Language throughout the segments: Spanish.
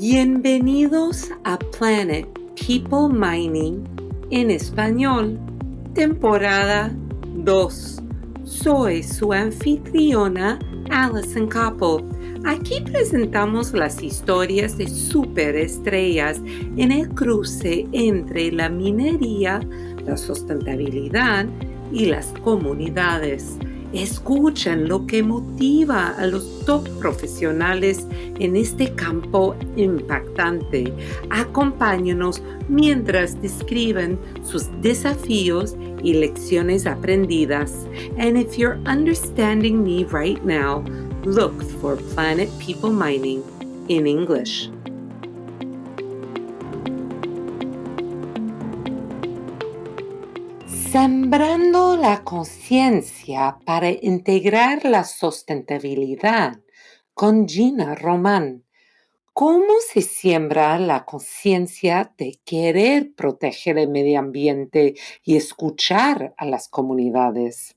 Bienvenidos a Planet People Mining en español, temporada 2. Soy su anfitriona, Alison Koppel. Aquí presentamos las historias de superestrellas en el cruce entre la minería, la sustentabilidad y las comunidades. Escuchen lo que motiva a los top profesionales en este campo impactante. Acompáñenos mientras describen sus desafíos y lecciones aprendidas. And if you're understanding me right now, look for Planet People Mining in English. Sembrando la conciencia para integrar la sustentabilidad con Gina Román. ¿Cómo se siembra la conciencia de querer proteger el medio ambiente y escuchar a las comunidades?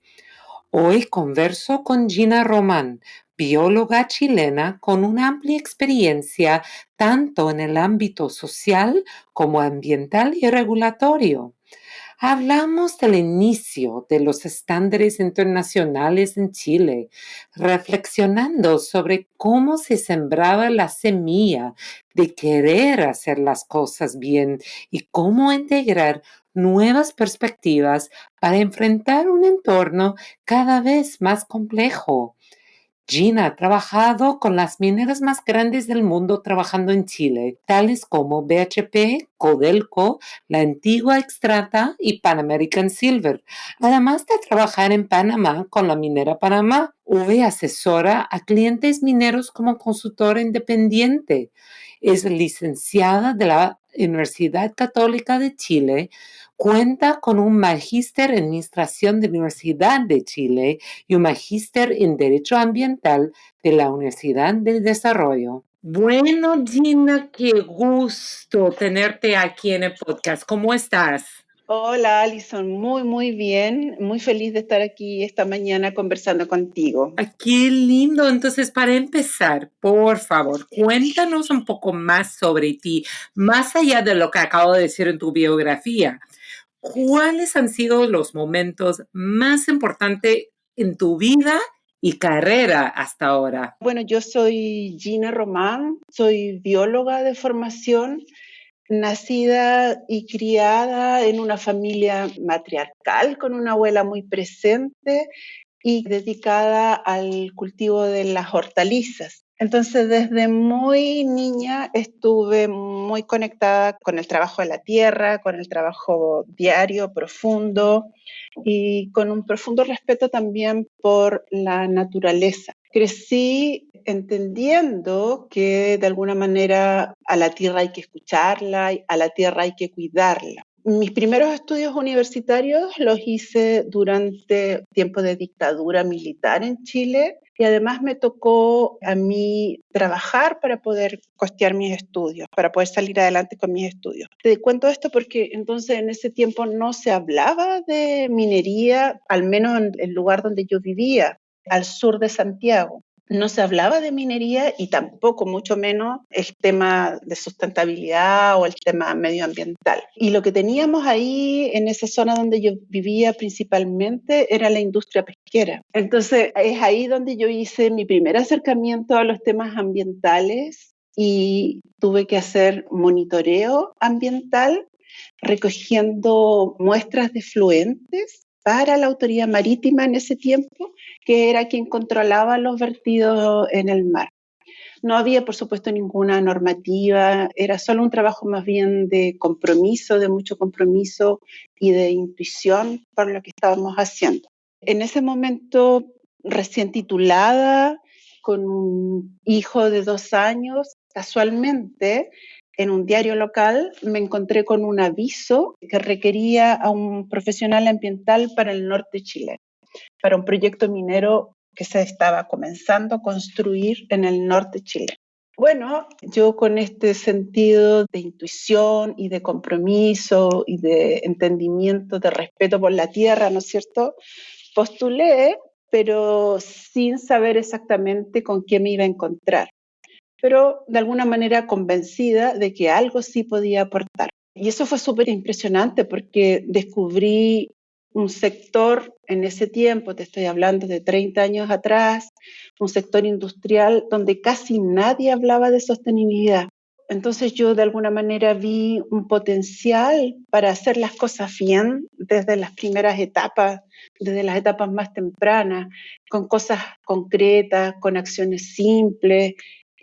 Hoy converso con Gina Román, bióloga chilena con una amplia experiencia tanto en el ámbito social como ambiental y regulatorio. Hablamos del inicio de los estándares internacionales en Chile, reflexionando sobre cómo se sembraba la semilla de querer hacer las cosas bien y cómo integrar nuevas perspectivas para enfrentar un entorno cada vez más complejo. Gina ha trabajado con las mineras más grandes del mundo trabajando en Chile, tales como BHP, Codelco, la antigua Xstrata y Pan American Silver, además de trabajar en Panamá con la minera Panamá. Hoy asesora a clientes mineros como consultora independiente. Es licenciada de la Universidad Católica de Chile, cuenta con un magíster en Administración de la Universidad de Chile y un magíster en Derecho Ambiental de la Universidad del Desarrollo. Bueno, Gina, qué gusto tenerte aquí en el podcast. ¿Cómo estás? Hola, Alison, muy bien, muy feliz de estar aquí esta mañana conversando contigo. Qué lindo. Entonces, para empezar, por favor, cuéntanos un poco más sobre ti, más allá de lo que acabo de decir en tu biografía. ¿Cuáles han sido los momentos más importantes en tu vida y carrera hasta ahora? Bueno, yo soy Gina Román, soy bióloga de formación, nacida y criada en una familia matriarcal con una abuela muy presente y dedicada al cultivo de las hortalizas. Entonces, desde muy niña estuve muy conectada con el trabajo de la tierra, con el trabajo diario, profundo y con un profundo respeto también por la naturaleza. Crecí entendiendo que de alguna manera a la tierra hay que escucharla, a la tierra hay que cuidarla. Mis primeros estudios universitarios los hice durante tiempo de dictadura militar en Chile y además me tocó a mí trabajar para poder costear mis estudios, para poder salir adelante con mis estudios. Te cuento esto porque entonces en ese tiempo no se hablaba de minería, al menos en el lugar donde yo vivía, al sur de Santiago. No se hablaba de minería y tampoco, mucho menos, el tema de sustentabilidad o el tema medioambiental. Y lo que teníamos ahí en esa zona donde yo vivía principalmente era la industria pesquera. Entonces es ahí donde yo hice mi primer acercamiento a los temas ambientales y tuve que hacer monitoreo ambiental recogiendo muestras de fluentes para la autoridad marítima en ese tiempo, que era quien controlaba los vertidos en el mar. No había, por supuesto, ninguna normativa, era solo un trabajo más bien de compromiso, de mucho compromiso y de intuición por lo que estábamos haciendo. En ese momento, recién titulada, con un hijo de 2 años, casualmente, en un diario local me encontré con un aviso que requería a un profesional ambiental para el norte chileno, para un proyecto minero que se estaba comenzando a construir en el norte chileno. Bueno, yo con este sentido de intuición y de compromiso y de entendimiento, de respeto por la tierra, ¿no es cierto?, postulé, pero sin saber exactamente con qué me iba a encontrar. pero de alguna manera convencida de que algo sí podía aportar. Y eso fue súper impresionante porque descubrí un sector en ese tiempo, te estoy hablando de 30 años atrás, un sector industrial donde casi nadie hablaba de sostenibilidad. Entonces yo de alguna manera vi un potencial para hacer las cosas bien desde las primeras etapas, desde las etapas más tempranas, con cosas concretas, con acciones simples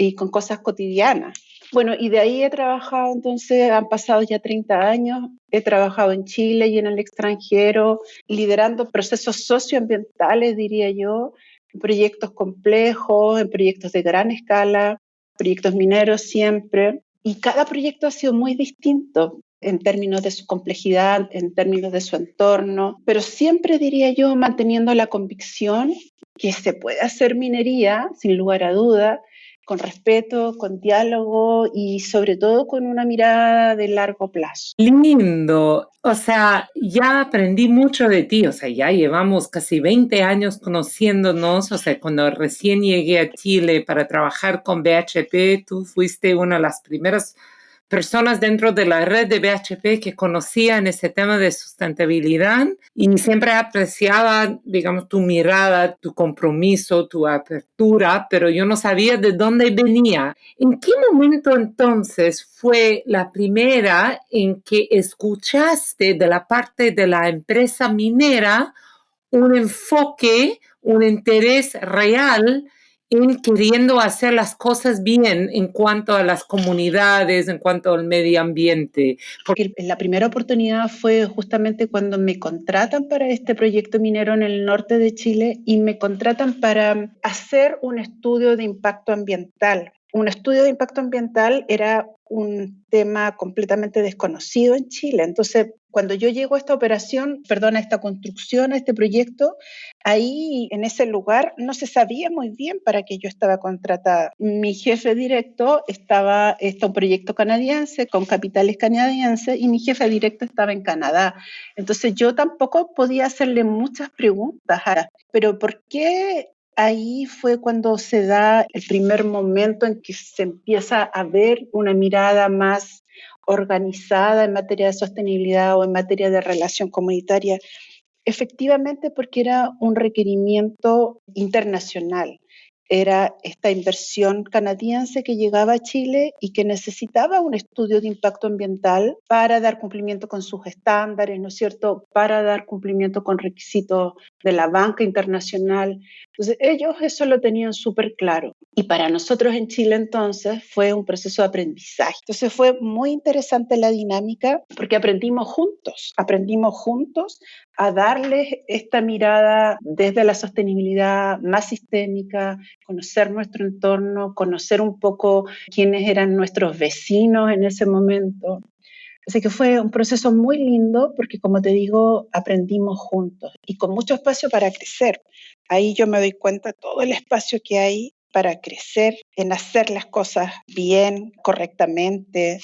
y con cosas cotidianas. Bueno, y de ahí he trabajado, entonces han pasado ya 30 años, he trabajado en Chile y en el extranjero, liderando procesos socioambientales, diría yo, en proyectos complejos, en proyectos de gran escala, proyectos mineros siempre, y cada proyecto ha sido muy distinto en términos de su complejidad, en términos de su entorno, pero siempre diría yo manteniendo la convicción que se puede hacer minería, sin lugar a duda, con respeto, con diálogo y sobre todo con una mirada de largo plazo. Lindo. O sea, ya aprendí mucho de ti. O sea, ya llevamos casi 20 años conociéndonos. O sea, cuando recién llegué a Chile para trabajar con BHP, tú fuiste una de las primeras personas dentro de la red de BHP que conocían ese tema de sustentabilidad y siempre apreciaba, digamos, tu mirada, tu compromiso, tu apertura, pero yo no sabía de dónde venía. ¿En qué momento entonces fue la primera en que escuchaste de la parte de la empresa minera un enfoque, un interés real en queriendo hacer las cosas bien en cuanto a las comunidades, en cuanto al medio ambiente? Porque la primera oportunidad fue justamente cuando me contratan para este proyecto minero en el norte de Chile y me contratan para hacer un estudio de impacto ambiental. Un estudio de impacto ambiental era un tema completamente desconocido en Chile. Entonces, cuando yo llego a esta operación, perdón, a esta construcción, a este proyecto, ahí en ese lugar no se sabía muy bien para qué yo estaba contratada. Mi jefe directo estaba, un proyecto canadiense con capitales canadienses y mi jefe directo estaba en Canadá. Entonces yo tampoco podía hacerle muchas preguntas, pero ¿por qué? Ahí fue cuando se da el primer momento en que se empieza a ver una mirada más organizada en materia de sostenibilidad o en materia de relación comunitaria. Efectivamente, porque era un requerimiento internacional. Era esta inversión canadiense que llegaba a Chile y que necesitaba un estudio de impacto ambiental para dar cumplimiento con sus estándares, ¿no es cierto? Para dar cumplimiento con requisitos de la banca internacional. Entonces, ellos eso lo tenían súper claro. Y para nosotros en Chile entonces fue un proceso de aprendizaje. Entonces fue muy interesante la dinámica porque aprendimos juntos a darles esta mirada desde la sostenibilidad más sistémica, conocer nuestro entorno, conocer un poco quiénes eran nuestros vecinos en ese momento. Así que fue un proceso muy lindo porque, como te digo, aprendimos juntos y con mucho espacio para crecer. Ahí yo me doy cuenta de todo el espacio que hay para crecer, en hacer las cosas bien, correctamente,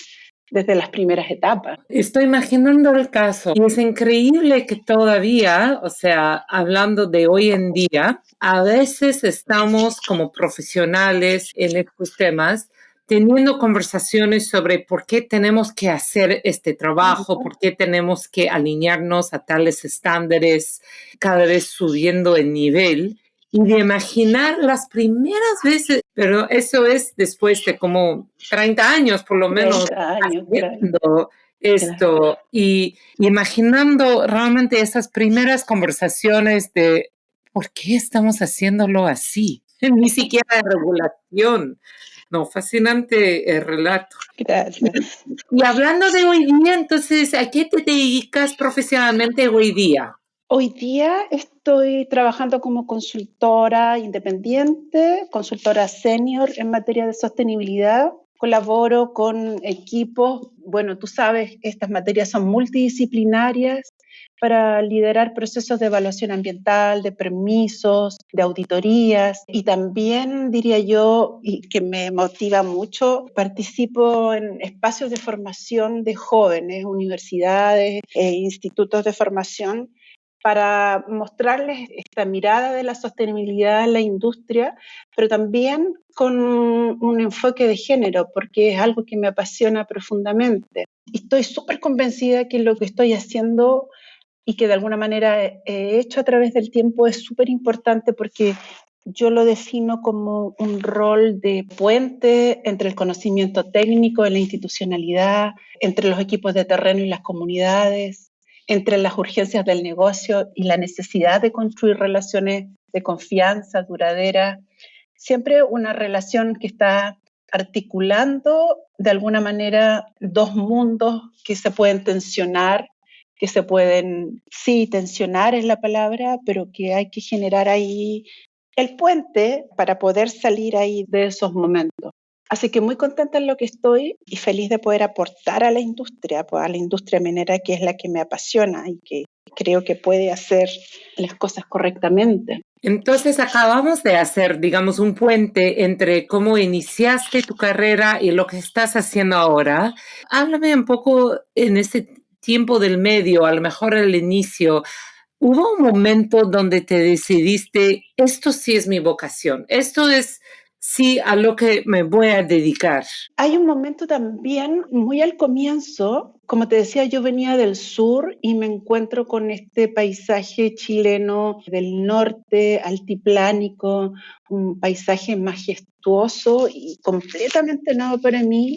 desde las primeras etapas. Estoy imaginando el caso y es increíble que todavía, o sea, hablando de hoy en día, a veces estamos como profesionales en estos temas teniendo conversaciones sobre por qué tenemos que hacer este trabajo, por qué tenemos que alinearnos a tales estándares, cada vez subiendo el nivel. Y de imaginar las primeras veces, pero eso es después de como 30 años por lo menos 30 años, haciendo esto claro. y imaginando realmente esas primeras conversaciones de ¿por qué estamos haciéndolo así? Ni siquiera de regulación. No, fascinante el relato. Gracias. Y hablando de hoy día, entonces, ¿a qué te dedicas profesionalmente hoy día? Hoy día estoy trabajando como consultora independiente, consultora senior en materia de sostenibilidad. Colaboro con equipos, bueno, tú sabes, estas materias son multidisciplinarias para liderar procesos de evaluación ambiental, de permisos, de auditorías y también diría yo, y que me motiva mucho, participo en espacios de formación de jóvenes, universidades e institutos de formación para mostrarles esta mirada de la sostenibilidad en la industria, pero también con un enfoque de género, porque es algo que me apasiona profundamente. Y estoy súper convencida que lo que estoy haciendo y que de alguna manera he hecho a través del tiempo es súper importante porque yo lo defino como un rol de puente entre el conocimiento técnico y la institucionalidad, entre los equipos de terreno y las comunidades, entre las urgencias del negocio y la necesidad de construir relaciones de confianza duradera. Siempre una relación que está articulando de alguna manera dos mundos que se pueden tensionar, que se pueden, sí, tensionar es la palabra, pero que hay que generar ahí el puente para poder salir ahí de esos momentos. Así que muy contenta en lo que estoy y feliz de poder aportar a la industria, pues a la industria minera, que es la que me apasiona y que creo que puede hacer las cosas correctamente. Entonces acabamos de hacer, digamos, un puente entre cómo iniciaste tu carrera y lo que estás haciendo ahora. Háblame un poco en ese tiempo del medio, a lo mejor al inicio. ¿Hubo un momento donde te decidiste, esto sí es mi vocación, esto es sí a lo que me voy a dedicar? Hay un momento también muy al comienzo, como te decía, yo venía del sur y me encuentro con este paisaje chileno del norte, altiplánico, un paisaje majestuoso y completamente nuevo para mí,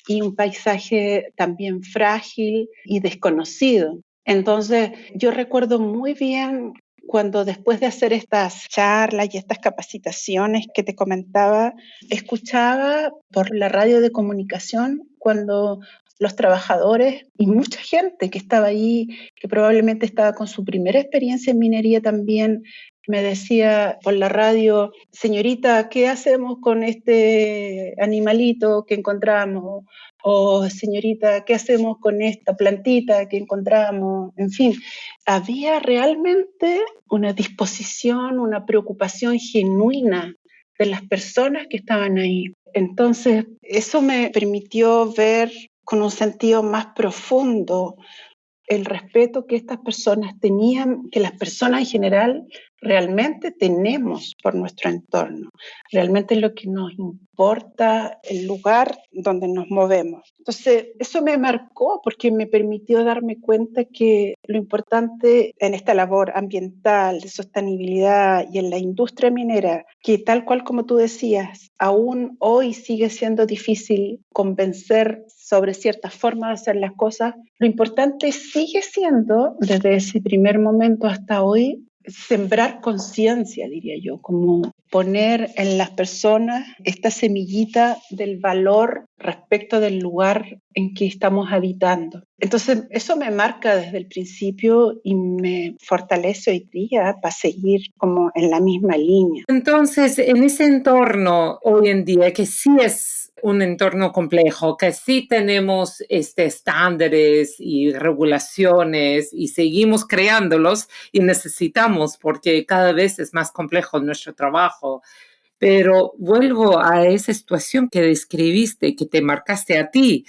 y un paisaje también frágil y desconocido. Entonces, yo recuerdo muy bien cuando después de hacer estas charlas y estas capacitaciones que te comentaba, escuchaba por la radio de comunicación cuando los trabajadores y mucha gente que estaba ahí, que probablemente estaba con su primera experiencia en minería también, me decía por la radio: señorita, ¿qué hacemos con este animalito que encontramos? O señorita, ¿qué hacemos con esta plantita que encontramos? En fin, había realmente una disposición, una preocupación genuina de las personas que estaban ahí. Entonces, eso me permitió ver con un sentido más profundo el respeto que estas personas tenían, que las personas en general realmente tenemos por nuestro entorno. Realmente es lo que nos importa el lugar donde nos movemos. Entonces, eso me marcó porque me permitió darme cuenta que lo importante en esta labor ambiental, de sostenibilidad y en la industria minera, que tal cual como tú decías, aún hoy sigue siendo difícil convencer sobre ciertas formas de hacer las cosas, lo importante sigue siendo, desde ese primer momento hasta hoy, sembrar conciencia, diría yo, como poner en las personas esta semillita del valor respecto del lugar en que estamos habitando. Entonces, eso me marca desde el principio y me fortalece hoy día para seguir como en la misma línea. Entonces, en ese entorno hoy en día, que sí es un entorno complejo, que sí tenemos estándares y regulaciones y seguimos creándolos y necesitamos porque cada vez es más complejo nuestro trabajo. Pero vuelvo a esa situación que describiste, que te marcaste a ti,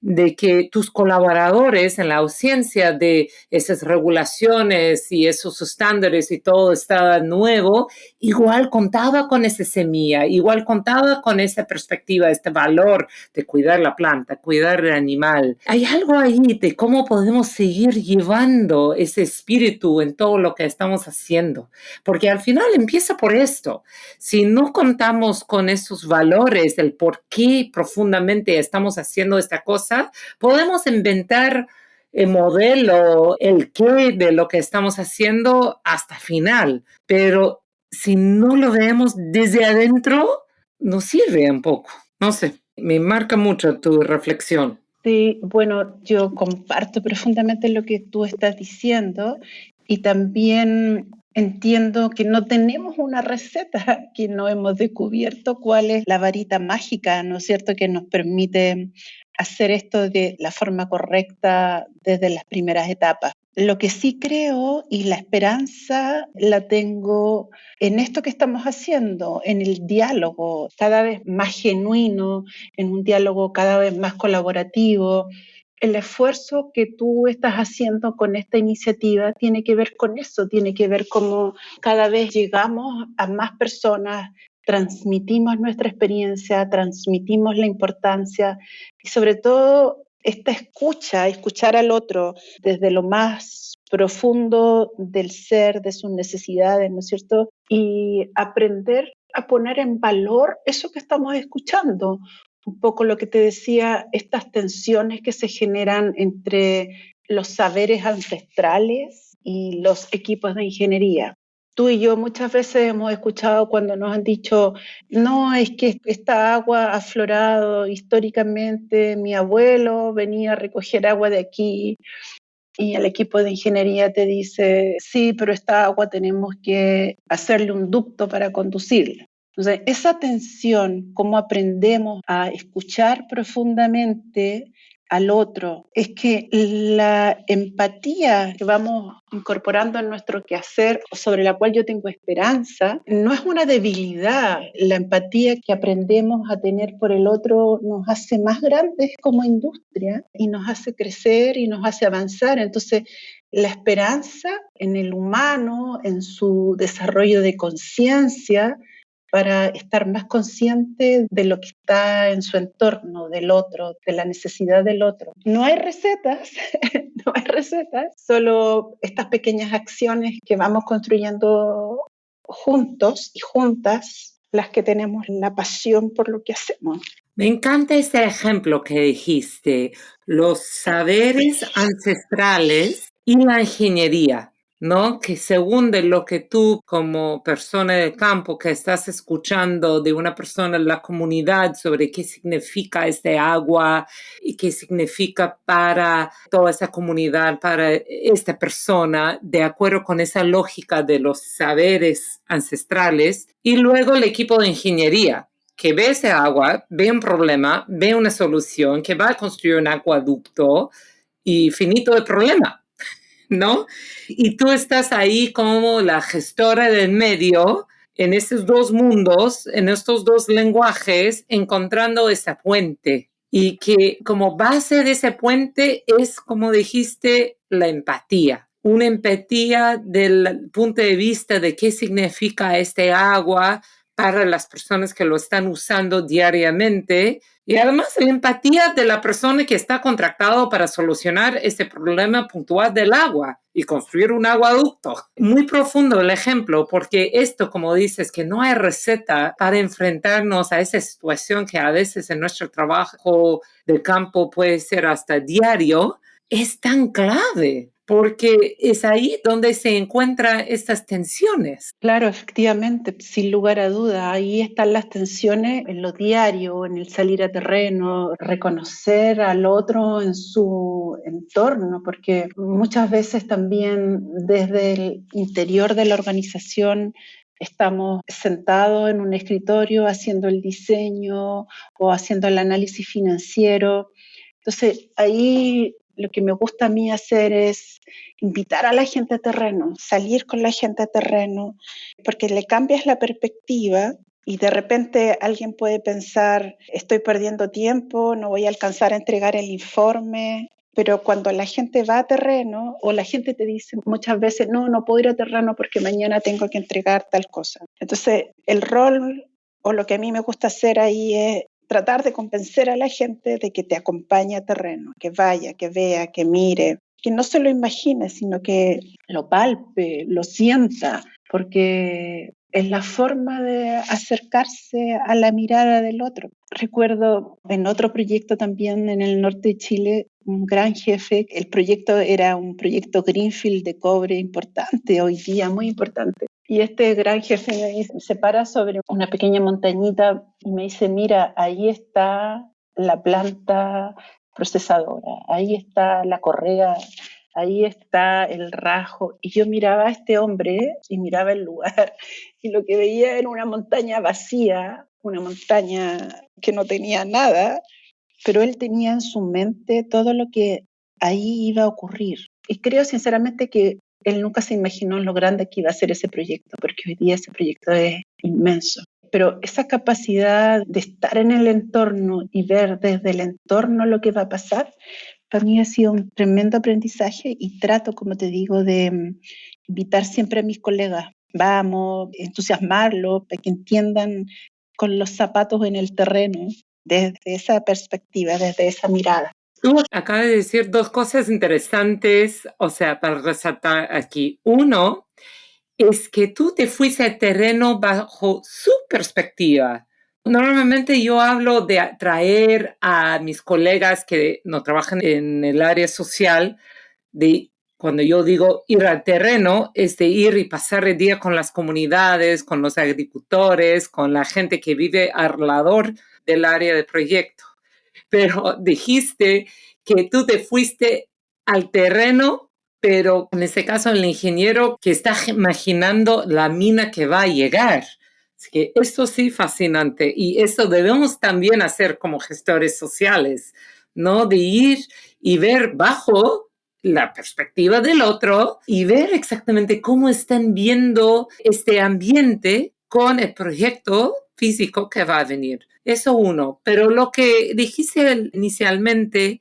de que tus colaboradores en la ausencia de esas regulaciones y esos estándares y todo estaba nuevo, igual contaba con esa semilla, igual contaba con esa perspectiva, este valor de cuidar la planta, cuidar el animal. Hay algo ahí de cómo podemos seguir llevando ese espíritu en todo lo que estamos haciendo, porque al final empieza por esto. Si no contamos con esos valores, el por qué profundamente estamos haciendo esta cosa, podemos inventar el modelo, el qué de lo que estamos haciendo hasta final, pero si no lo vemos desde adentro, nos sirve un poco. No sé, me marca mucho tu reflexión. Sí, bueno, yo comparto profundamente lo que tú estás diciendo y también entiendo que no tenemos una receta, que no hemos descubierto cuál es la varita mágica, ¿no es cierto?, que nos permite hacer esto de la forma correcta desde las primeras etapas. Lo que sí creo y la esperanza la tengo en esto que estamos haciendo, en el diálogo cada vez más genuino, en un diálogo cada vez más colaborativo, el esfuerzo que tú estás haciendo con esta iniciativa tiene que ver con eso, tiene que ver cómo cada vez llegamos a más personas, transmitimos nuestra experiencia, transmitimos la importancia y sobre todo esta escucha, escuchar al otro desde lo más profundo del ser, de sus necesidades, ¿no es cierto? Y aprender a poner en valor eso que estamos escuchando. Un poco lo que te decía, estas tensiones que se generan entre los saberes ancestrales y los equipos de ingeniería. Tú y yo muchas veces hemos escuchado cuando nos han dicho, no, es que esta agua ha aflorado históricamente, mi abuelo venía a recoger agua de aquí, y el equipo de ingeniería te dice, sí, pero esta agua tenemos que hacerle un ducto para conducirla. Entonces, esa tensión, cómo aprendemos a escuchar profundamente al otro, es que la empatía que vamos incorporando en nuestro quehacer, sobre la cual yo tengo esperanza, no es una debilidad. La empatía que aprendemos a tener por el otro nos hace más grandes como industria y nos hace crecer y nos hace avanzar. Entonces, la esperanza en el humano, en su desarrollo de conciencia, para estar más consciente de lo que está en su entorno, del otro, de la necesidad del otro. No hay recetas, no hay recetas, solo estas pequeñas acciones que vamos construyendo juntos y juntas, las que tenemos la pasión por lo que hacemos. Me encanta ese ejemplo que dijiste, los saberes ancestrales y la ingeniería, ¿no? Que según de lo que tú como persona de campo que estás escuchando de una persona en la comunidad sobre qué significa este agua y qué significa para toda esa comunidad, para esta persona, de acuerdo con esa lógica de los saberes ancestrales, y luego el equipo de ingeniería que ve ese agua, ve un problema, ve una solución, que va a construir un acueducto y finito el problema, ¿no? Y tú estás ahí como la gestora del medio en estos dos mundos, en estos dos lenguajes, encontrando ese puente. Y que como base de ese puente es, como dijiste, la empatía. Una empatía del punto de vista de qué significa este agua para las personas que lo están usando diariamente y además la empatía de la persona que está contratado para solucionar este problema puntual del agua y construir un acueducto. Muy profundo el ejemplo, porque esto, como dices, que no hay receta para enfrentarnos a esa situación que a veces en nuestro trabajo de campo puede ser hasta diario, es tan clave, porque es ahí donde se encuentran estas tensiones. Claro, efectivamente, sin lugar a duda, ahí están las tensiones en lo diario, en el salir a terreno, reconocer al otro en su entorno, porque muchas veces también desde el interior de la organización estamos sentados en un escritorio haciendo el diseño o haciendo el análisis financiero. Entonces, ahí lo que me gusta a mí hacer es invitar a la gente a terreno, salir con la gente a terreno, porque le cambias la perspectiva y de repente alguien puede pensar, estoy perdiendo tiempo, no voy a alcanzar a entregar el informe, pero cuando la gente va a terreno o la gente te dice muchas veces, no, no puedo ir a terreno porque mañana tengo que entregar tal cosa. Entonces, el rol o lo que a mí me gusta hacer ahí es tratar de convencer a la gente de que te acompañe a terreno, que vaya, que vea, que mire, que no se lo imagine, sino que lo palpe, lo sienta, porque es la forma de acercarse a la mirada del otro. Recuerdo en otro proyecto también en el norte de Chile, un gran jefe, el proyecto era un proyecto Greenfield de cobre importante, hoy día muy importante. Y este gran jefe me dice, se para sobre una pequeña montañita y me dice, mira, ahí está la planta procesadora, ahí está la correa, ahí está el rajo. Y yo miraba a este hombre y miraba el lugar y lo que veía era una montaña vacía, una montaña que no tenía nada, pero él tenía en su mente todo lo que ahí iba a ocurrir. Y creo sinceramente que él nunca se imaginó lo grande que iba a ser ese proyecto, porque hoy día ese proyecto es inmenso. Pero esa capacidad de estar en el entorno y ver desde el entorno lo que va a pasar, Para mí ha sido un tremendo aprendizaje y trato, como te digo, de invitar siempre a mis colegas. Vamos, entusiasmarlos para que entiendan con los zapatos en el terreno, desde esa perspectiva, desde esa mirada. Tú acabas de decir dos cosas interesantes, o sea, para resaltar aquí. Uno es que tú te fuiste al terreno bajo su perspectiva. Normalmente yo hablo de atraer a mis colegas que no trabajan en el área social, de cuando yo digo ir al terreno, es de ir y pasar el día con las comunidades, con los agricultores, con la gente que vive alrededor del área de proyecto. Pero dijiste que tú te fuiste al terreno, pero en este caso el ingeniero que está imaginando la mina que va a llegar. Así que esto sí fascinante y eso debemos también hacer como gestores sociales, ¿no? De ir y ver bajo la perspectiva del otro y ver exactamente cómo están viendo este ambiente con el proyecto físico que va a venir. Eso uno. Pero lo que dijiste inicialmente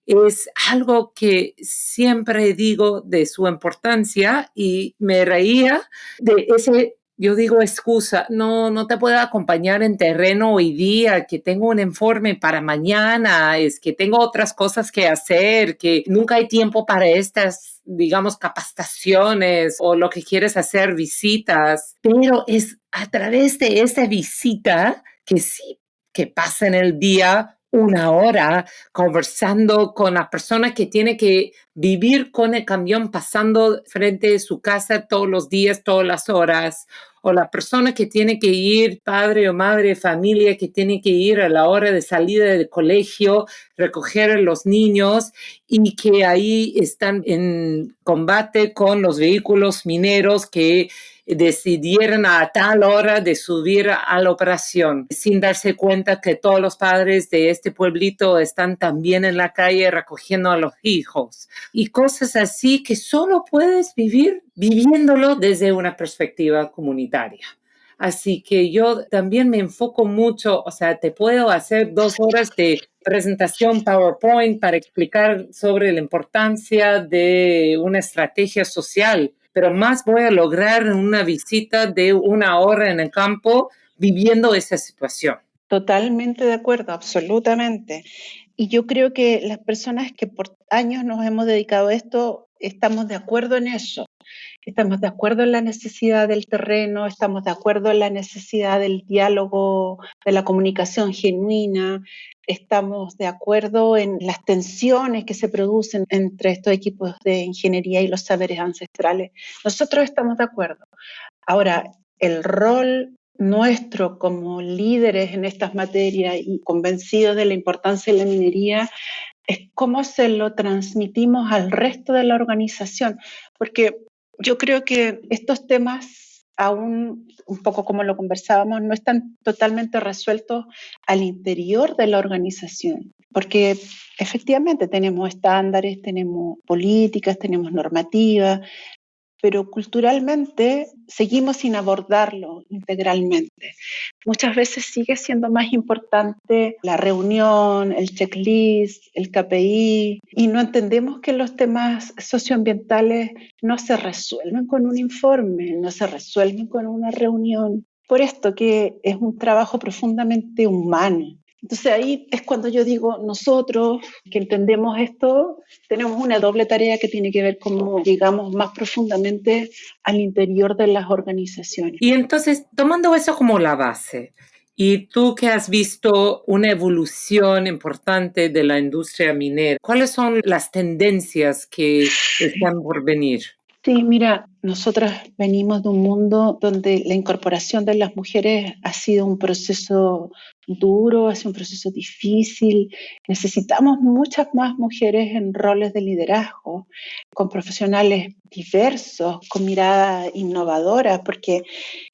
es algo que siempre digo de su importancia y me reía de ese, yo digo excusa, no te puedo acompañar en terreno hoy día, que tengo un informe para mañana, es que tengo otras cosas que hacer, que nunca hay tiempo para estas, digamos, capacitaciones o lo que quieres hacer, visitas, pero es a través de esta visita que sí, que pasa en el día una hora conversando con la persona que tiene que vivir con el camión pasando frente a su casa todos los días, todas las horas, o la persona que tiene que ir, padre o madre, familia, que tiene que ir a la hora de salida del colegio, recoger a los niños y que ahí están en combate con los vehículos mineros que decidieron a tal hora de subir a la operación, sin darse cuenta que todos los padres de este pueblito están también en la calle recogiendo a los hijos. Y cosas así que solo puedes vivir viviéndolo desde una perspectiva comunitaria. Así que yo también me enfoco mucho, o sea, te puedo hacer 2 horas de presentación PowerPoint para explicar sobre la importancia de una estrategia social, pero más voy a lograr una visita de una hora en el campo viviendo esa situación. Totalmente de acuerdo, absolutamente. Y yo creo que las personas que por años nos hemos dedicado a esto, estamos de acuerdo en eso. Estamos de acuerdo en la necesidad del terreno, estamos de acuerdo en la necesidad del diálogo, de la comunicación genuina, estamos de acuerdo en las tensiones que se producen entre estos equipos de ingeniería y los saberes ancestrales. Nosotros estamos de acuerdo. Ahora, el rol nuestro como líderes en estas materias y convencidos de la importancia de la minería es cómo se lo transmitimos al resto de la organización, porque yo creo que estos temas aún, un poco como lo conversábamos, no están totalmente resueltos al interior de la organización, porque efectivamente tenemos estándares, tenemos políticas, tenemos normativas, pero culturalmente seguimos sin abordarlo integralmente. Muchas veces sigue siendo más importante la reunión, el checklist, el KPI, y no entendemos que los temas socioambientales no se resuelven con un informe, no se resuelven con una reunión. Por esto que es un trabajo profundamente humano. Entonces ahí es cuando yo digo, nosotros que entendemos esto, tenemos una doble tarea que tiene que ver cómo llegamos más profundamente al interior de las organizaciones. Y entonces, tomando eso como la base, y tú que has visto una evolución importante de la industria minera, ¿cuáles son las tendencias que están por venir? Sí, mira, nosotras venimos de un mundo donde la incorporación de las mujeres ha sido un proceso duro, ha sido un proceso difícil. Necesitamos muchas más mujeres en roles de liderazgo, con profesionales diversos, con mirada innovadora, porque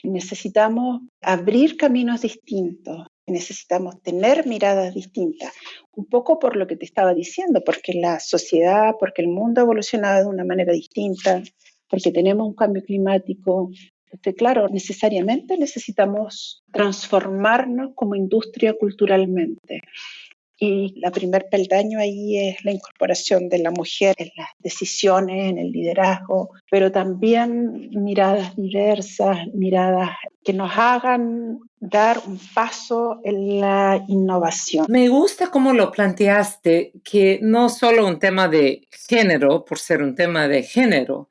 necesitamos abrir caminos distintos. Necesitamos tener miradas distintas, un poco por lo que te estaba diciendo, porque la sociedad, porque el mundo ha evolucionado de una manera distinta, porque tenemos un cambio climático. Entonces, claro, necesariamente necesitamos transformarnos como industria culturalmente. Y la primer peldaño ahí es la incorporación de la mujer en las decisiones, en el liderazgo, pero también miradas diversas, miradas que nos hagan dar un paso en la innovación. Me gusta cómo lo planteaste, que no solo un tema de género, por ser un tema de género,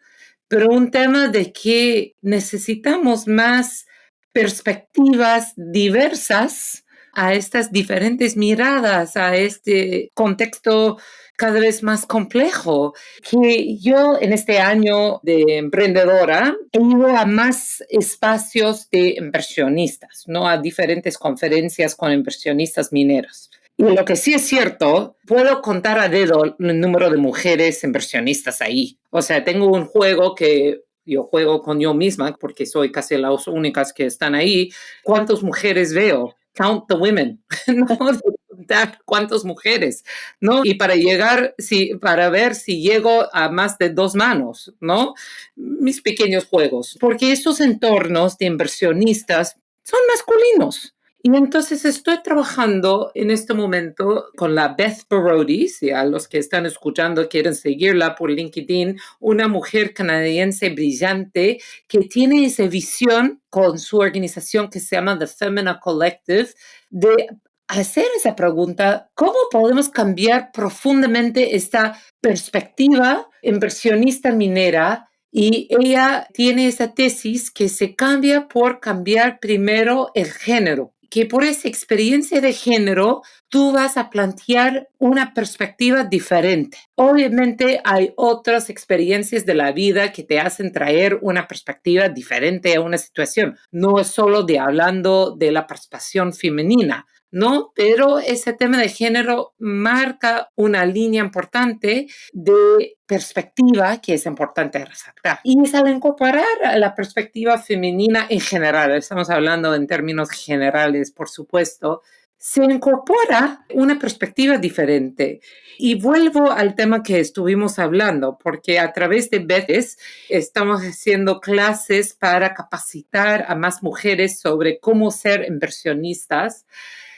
pero un tema de que necesitamos más perspectivas diversas a estas diferentes miradas, a este contexto cada vez más complejo. Que yo en este año de emprendedora he ido a más espacios de inversionistas, ¿no? A diferentes conferencias con inversionistas mineros. Y lo que sí es cierto, puedo contar a dedo el número de mujeres inversionistas ahí. O sea, tengo un juego que yo juego con yo misma porque soy casi las únicas que están ahí. ¿Cuántas mujeres veo? Count the women, no de contar cuántas mujeres, ¿no? Y para llegar, para ver si llego a más de 2 manos, ¿no? Mis pequeños juegos, porque esos entornos de inversionistas son masculinos. Y entonces estoy trabajando en este momento con la Beth Brody, si a los que están escuchando quieren seguirla por LinkedIn, una mujer canadiense brillante que tiene esa visión con su organización que se llama The Femina Collective de hacer esa pregunta, ¿cómo podemos cambiar profundamente esta perspectiva inversionista minera? Y ella tiene esa tesis que se cambia por cambiar primero el género, que por esa experiencia de género tú vas a plantear una perspectiva diferente. Obviamente hay otras experiencias de la vida que te hacen traer una perspectiva diferente a una situación. No es solo de hablando de la participación femenina, ¿no? Pero ese tema de género marca una línea importante de perspectiva que es importante resaltar. Y es al incorporar la perspectiva femenina en general, estamos hablando en términos generales, por supuesto, se incorpora una perspectiva diferente. Y vuelvo al tema que estuvimos hablando, porque a través de BETES estamos haciendo clases para capacitar a más mujeres sobre cómo ser inversionistas.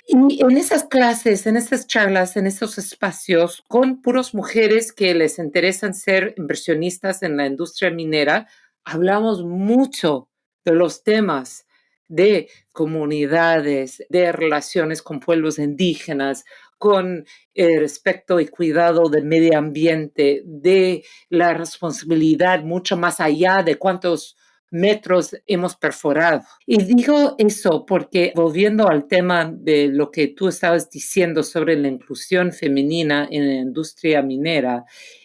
Y en esas clases, en esas charlas, en esos espacios, con puras mujeres que les interesan ser inversionistas en la industria minera, hablamos mucho de los temas de comunidades, de relaciones con pueblos indígenas, con el respeto y cuidado del medio ambiente, de la responsabilidad mucho más allá de cuántos metros hemos perforado. Y digo eso porque, volviendo al tema de lo que tú estabas diciendo sobre la inclusión femenina en la industria minera,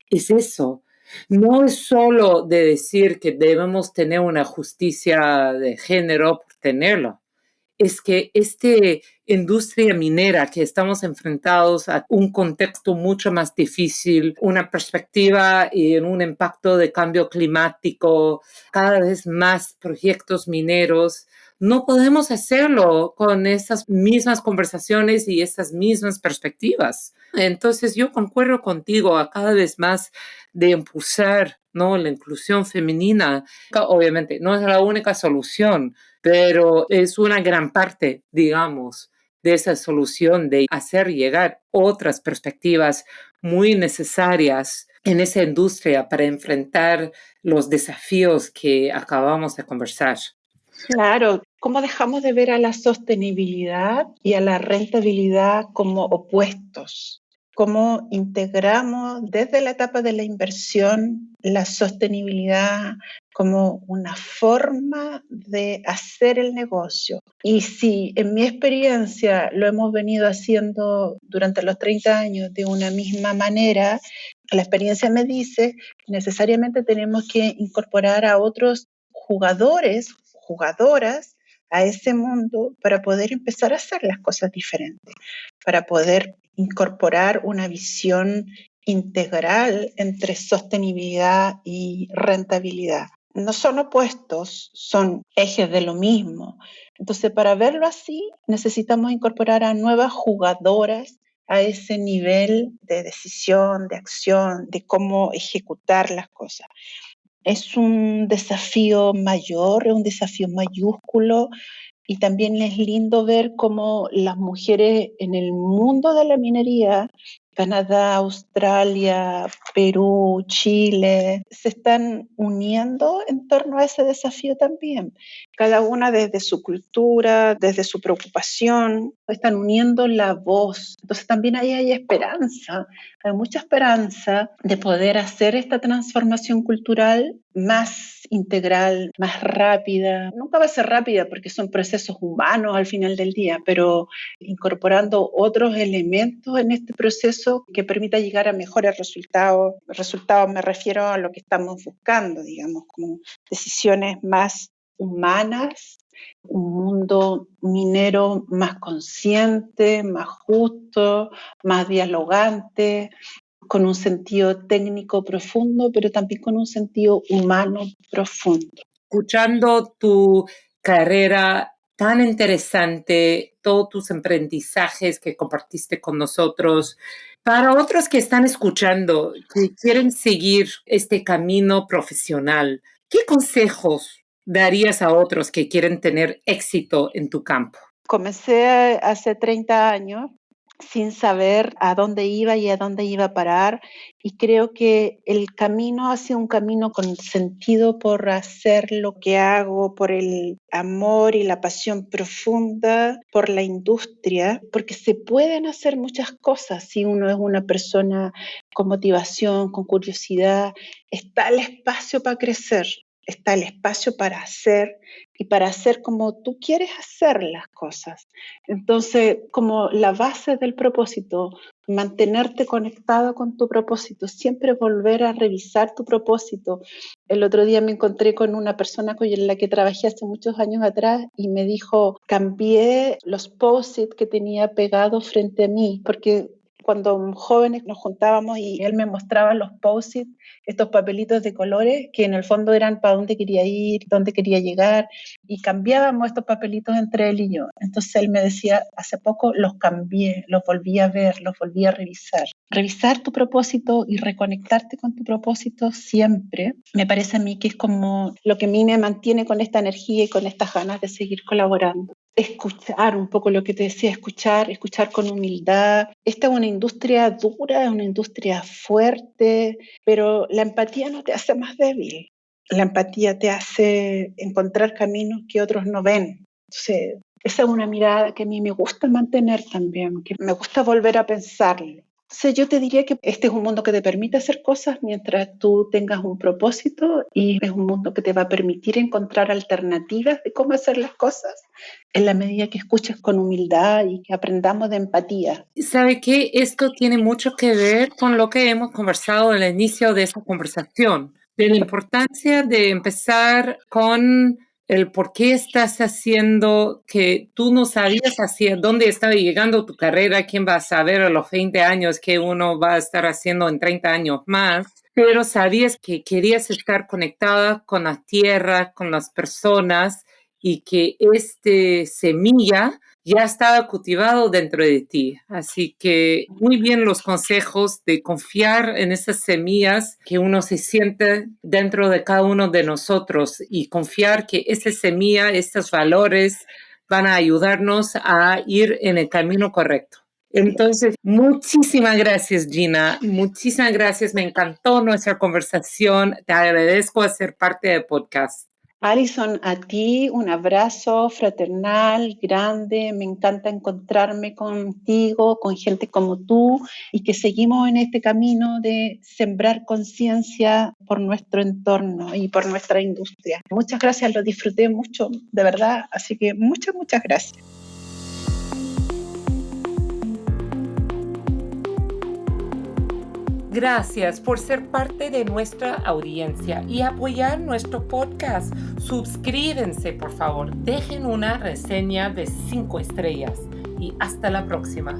es eso. No es solo de decir que debemos tener una justicia de género por tenerlo. Es que esta industria minera que estamos enfrentados a un contexto mucho más difícil, una perspectiva y un impacto de cambio climático, cada vez más proyectos mineros, no podemos hacerlo con esas mismas conversaciones y esas mismas perspectivas. Entonces yo concuerdo contigo a cada vez más de impulsar, ¿no?, la inclusión femenina. Obviamente no es la única solución, pero es una gran parte, digamos, de esa solución de hacer llegar otras perspectivas muy necesarias en esa industria para enfrentar los desafíos que acabamos de conversar. Claro, ¿cómo dejamos de ver a la sostenibilidad y a la rentabilidad como opuestos? ¿Cómo integramos desde la etapa de la inversión la sostenibilidad como una forma de hacer el negocio? Y si en mi experiencia lo hemos venido haciendo durante los 30 años de una misma manera, la experiencia me dice que necesariamente tenemos que incorporar a otros jugadores, jugadoras a ese mundo para poder empezar a hacer las cosas diferentes, para poder incorporar una visión integral entre sostenibilidad y rentabilidad. No son opuestos, son ejes de lo mismo. Entonces, para verlo así, necesitamos incorporar a nuevas jugadoras a ese nivel de decisión, de acción, de cómo ejecutar las cosas. Es un desafío mayor, es un desafío mayúsculo, Y también es lindo ver cómo las mujeres en el mundo de la minería, Canadá, Australia, Perú, Chile, se están uniendo en torno a ese desafío también. Cada una desde su cultura, desde su preocupación, están uniendo la voz. Entonces también ahí hay esperanza, hay mucha esperanza de poder hacer esta transformación cultural más integral, más rápida. Nunca va a ser rápida porque son procesos humanos al final del día, pero incorporando otros elementos en este proceso que permita llegar a mejores resultados. Resultados me refiero a lo que estamos buscando, digamos, como decisiones más humanas, un mundo minero más consciente, más justo, más dialogante, con un sentido técnico profundo, pero también con un sentido humano profundo. Escuchando tu carrera tan interesante, todos tus aprendizajes que compartiste con nosotros, para otros que están escuchando, que quieren seguir este camino profesional, ¿qué consejos darías a otros que quieren tener éxito en tu campo? Comencé hace 30 años sin saber a dónde iba y a dónde iba a parar, y creo que el camino ha sido un camino con sentido por hacer lo que hago, por el amor y la pasión profunda por la industria, porque se pueden hacer muchas cosas si uno es una persona con motivación, con curiosidad. Está el espacio para crecer, está el espacio para hacer, y para hacer como tú quieres hacer las cosas. Entonces, como la base del propósito, mantenerte conectado con tu propósito, siempre volver a revisar tu propósito. El otro día me encontré con una persona con la que trabajé hace muchos años atrás y me dijo, cambié los post-it que tenía pegados frente a mí, porque cuando jóvenes nos juntábamos y él me mostraba los post-it, estos papelitos de colores que en el fondo eran para dónde quería ir, dónde quería llegar, y cambiábamos estos papelitos entre él y yo. Entonces él me decía, hace poco los cambié, los volví a ver, los volví a revisar. Revisar tu propósito y reconectarte con tu propósito siempre, me parece a mí que es como lo que a mí me mantiene con esta energía y con estas ganas de seguir colaborando. Escuchar un poco lo que te decía, escuchar con humildad. Esta es una industria dura, es una industria fuerte, pero la empatía no te hace más débil. La empatía te hace encontrar caminos que otros no ven. Entonces, esa es una mirada que a mí me gusta mantener también, que me gusta volver a pensarle. Entonces, yo te diría que este es un mundo que te permite hacer cosas mientras tú tengas un propósito, y es un mundo que te va a permitir encontrar alternativas de cómo hacer las cosas en la medida que escuches con humildad y que aprendamos de empatía. ¿Sabe qué? Esto tiene mucho que ver con lo que hemos conversado al inicio de esta conversación, de la importancia de empezar con el por qué estás haciendo, que tú no sabías hacia dónde estaba llegando tu carrera, quién va a saber a los 20 años qué uno va a estar haciendo en 30 años más, pero sabías que querías estar conectada con la tierra, con las personas, y que semilla ya estaba cultivado dentro de ti. Así que muy bien los consejos de confiar en esas semillas que uno se siente dentro de cada uno de nosotros, y confiar que esa semilla, estos valores van a ayudarnos a ir en el camino correcto. Entonces, muchísimas gracias, Gina. Muchísimas gracias. Me encantó nuestra conversación. Te agradezco a ser parte del podcast. Alison, a ti un abrazo fraternal, grande. Me encanta encontrarme contigo, con gente como tú, y que seguimos en este camino de sembrar conciencia por nuestro entorno y por nuestra industria. Muchas gracias, lo disfruté mucho, de verdad. Así que muchas gracias. Gracias por ser parte de nuestra audiencia y apoyar nuestro podcast. Suscríbanse, por favor. Dejen una reseña de 5 estrellas y hasta la próxima.